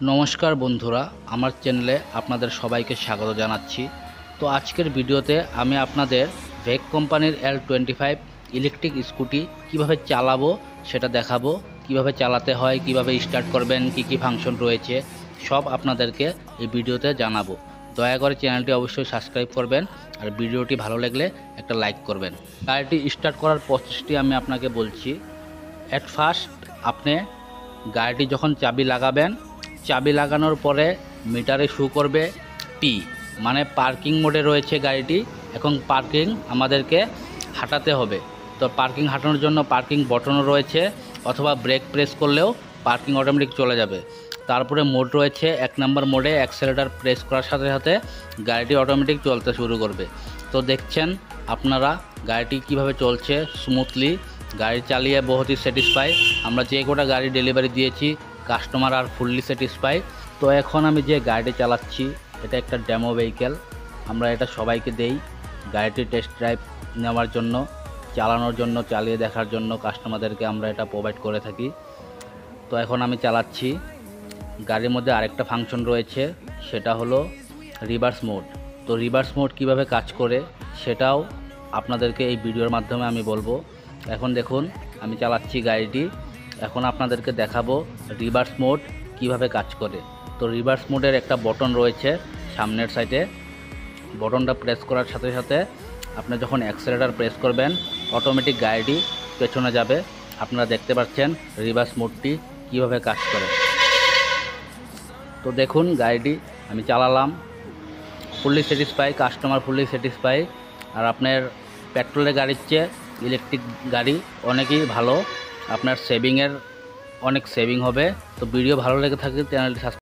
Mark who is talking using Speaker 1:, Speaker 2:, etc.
Speaker 1: নমস্কার বন্ধুরা, আমার চ্যানেলে আপনাদের সবাইকে স্বাগত জানাচ্ছি। তো আজকের ভিডিওতে আমি আপনাদের ভেক কোম্পানির L25 ইলেকট্রিক স্কুটি কিভাবে চালাবো সেটা দেখাবো। কিভাবে চালাতে হয়, কিভাবে স্টার্ট করবেন, কি ফাংশন রয়েছে সব আপনাদেরকে এই ভিডিওতে জানাবো। দয়া করে চ্যানেলটি অবশ্যই সাবস্ক্রাইব করবেন আর ভিডিওটি ভালো লাগলে একটা লাইক করবেন। গাড়িটি স্টার্ট করার প্রসেসটি আমি আপনাকে বলছি। অ্যাট ফার্স্ট আপনি গাড়িটি যখন চাবি লাগাবেন, চাবি লাগানোর পরে মিটারে শো করবে পি, মানে পার্কিং মোডে রয়েছে গাড়িটি। এখন পার্কিং আমাদেরকে হাঁটাতে হবে। তো পার্কিং হাঁটানোর জন্য পার্কিং বটনও রয়েছে, অথবা ব্রেক প্রেস করলেও পার্কিং অটোমেটিক চলে যাবে। তারপরে মোড রয়েছে 1 নম্বর মোডে, অ্যাক্সেলেটার প্রেস করার সাথে সাথে গাড়িটি অটোমেটিক চলতে শুরু করবে। তো দেখছেন আপনারা গাড়িটি কিভাবে চলছে স্মুথলি। গাড়ি চালিয়ে বহুতই স্যাটিসফাই। আমরা যে কটা গাড়ি ডেলিভারি দিয়েছি কাস্টমার আর ফুললি স্যাটিসফাই। তো এখন আমি যে গাড়িটি চালাচ্ছি এটা একটা ডেমো ভেহিকেল। আমরা এটা সবাইকে দেই গাড়িটি টেস্ট ড্রাইভ নেওয়ার জন্য, চালানোর জন্য, চালিয়ে দেখার জন্য কাস্টমারদেরকে আমরা এটা প্রোভাইড করে থাকি। তো এখন আমি চালাচ্ছি। গাড়ির মধ্যে আরেকটা ফাংশন রয়েছে, সেটা হলো রিভার্স মোড। তো রিভার্স মোড কিভাবে কাজ করে সেটাও আপনাদেরকে এই ভিডিওর মাধ্যমে আমি বলবো। এখন দেখুন আমি চালাচ্ছি গাড়িটি, এখন আপনাদেরকে দেখাবো রিভার্স মোড কিভাবে কাজ করে। তো রিভার্স মোডের একটা বটন রয়েছে সামনের সাইডে। বটনটা প্রেস করার সাথে সাথে আপনি যখন অ্যাক্সেলেটার প্রেস করবেন অটোমেটিক গাড়িটি পেছনে যাবে। আপনারা দেখতে পাচ্ছেন রিভার্স মোডটি কিভাবে কাজ করে। তো দেখুন গাড়িটি আমি চালালাম, fully satisfy, customer fully satisfy. আর আপনার পেট্রোলের গাড়ির চেয়ে ইলেকট্রিক গাড়ি অনেকই ভালো, আপনার সেভিংয়ের অনেক সেভিং হবে। তো ভিডিও ভালো লেগে থাকে চ্যানেলটি সাবস্ক্রাইব